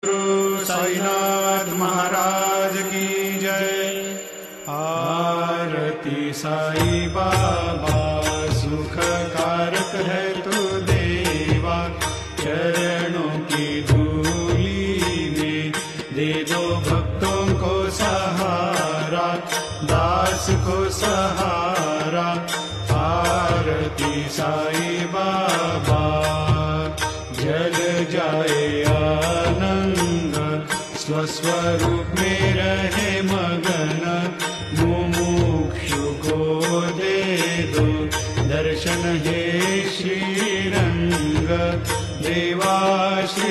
गुरु साईनाथ महाराज की जय। आरती साई बाबा सुख कारक है तू देवा, चरणों की धूली में दे दो भक्तों को सहारा, दास को सहारा। आरती साई बाबा जल जाए आनंद, स्वस्वरूप में रहे मगन। मुमुक्षु को दे दो दर्शन हे श्रीरंग, देवा श्री